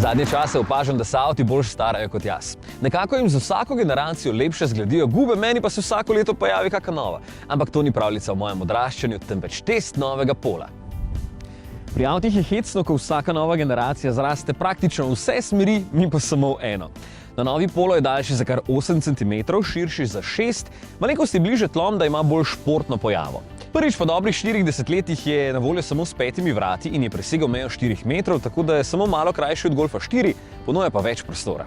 Zadnje čase opažam, da se avti bolj starajo kot jaz. Nekako jim z vsako generacijo lepše zgledijo gube, meni pa se vsako leto pojavi kakšna nova. Ampak to ni pravljica o mojem odraščanju, temveč test novega pola. Pri avtih je hecno, ko vsaka nova generacija zraste praktično v vse smeri, mi pa samo v eno. Na novi polo je daljši za kar 8 cm, širši za 6, malenkost je bliže tlom, da ima bolj športno pojavo. Prvič po dobrih 40 letih je na voljo samo s 5 vrati in je presegel mejo 4 metrov, tako da je samo malo krajši od Golfa 4, ponuja pa več prostora.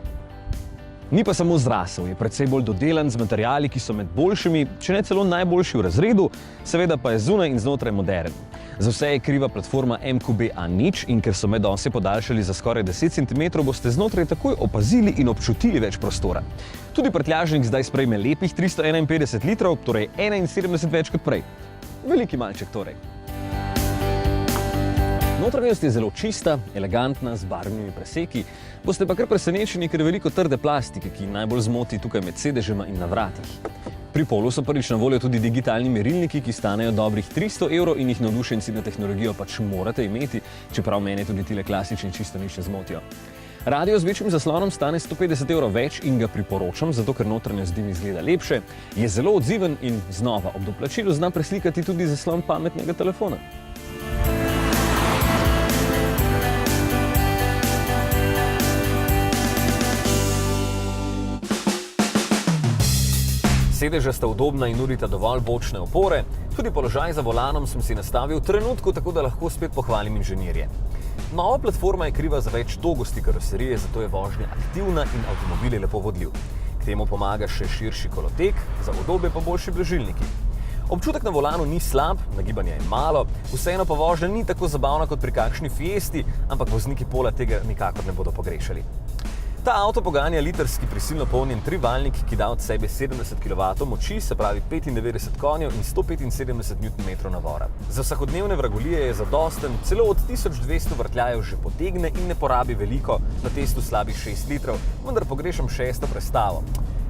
Ni pa samo zrasel, je precej bolj dodelan z materiali, ki so med boljšimi, če ne celo najboljši v razredu, seveda pa je zunaj in znotraj moderen. Za vse je kriva platforma MQB A0 in ker so medosi podaljšali za skoraj 10 cm, boste znotraj takoj opazili in občutili več prostora. Tudi prtljažnik zdaj sprejme lepih 351 litrov, torej 71 več kot prej. Veliki malček torej. Notranjost je zelo čista, elegantna, z barvnimi preseki, boste pa kar presenečeni, ker je veliko trde plastike, ki najbolj zmoti tukaj med sedežema in na vratih. Pri Polu so prvič na voljo tudi digitalni merilniki, ki stanejo dobrih 300 € in jih navdušenci na tehnologijo pač morate imeti, čeprav mene tudi tile klasični čisto nič ne zmotijo. Radio z večjim zaslonom stane 150 € več in ga priporočam, zato ker notranjost z njim izgleda lepše, je zelo odziven in znova ob doplačilu zna preslikati tudi zaslon pametnega telefona. Sedeža sta udobna in nudita dovolj bočne opore, tudi položaj za volanom sem si nastavil v trenutku, tako da lahko spet pohvalim inženirje. Nova platforma je kriva za več togosti karoserije, zato je vožnja aktivna in avtomobil je lepo vodljiv. K temu pomaga še širši kolotek, za udobje pa boljši blažilniki. Občutek na volanu ni slab, nagibanja je malo, vseeno pa vožnja ni tako zabavna kot pri kakšni Fiesti, ampak vozniki Pola tega nikakor ne bodo pogrešali. Ta avto poganja litrski prisilno polnjen trivaljnik, ki da od sebe 70 kW moči, se pravi 95 konjev in 175 Nm navora. Za vsakodnevne vragolije je zadosten, celo od 1200 vrtljajev že potegne in ne porabi veliko, na testu slabih 6 litrov, vendar pogrešam šesto prestavo.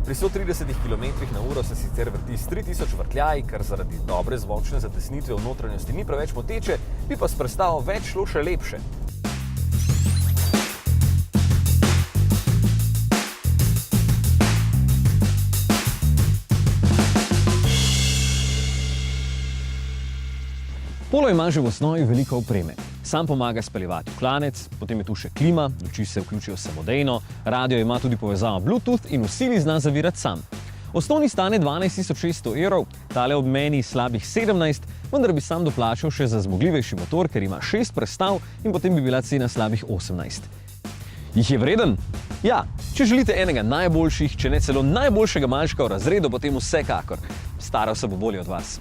Pri 130 km/h se sicer vrti s 3000 vrtljaji, kar zaradi dobre zvočne zatesnitve v notranjosti ni preveč moteče, bi pa s prestavo več šlo še lepše. Polo ima že v osnovi veliko opreme. Sam pomaga speljevati v klanec, potem je tu še klima, luči se vključijo samodejno, radio ima tudi povezavo Bluetooth in v sili zna zavirati sam. Osnovni stane 12 600 €, tale ob meni slabih 17, vendar bi sam doplačal še za zmogljivejši motor, ker ima 6 prestav in potem bi bila cena slabih 18. Jih je vreden? Ja, če želite enega najboljših, če ne celo najboljšega malčka v razredu, potem vsekakor. Staral se bo bolje od vas.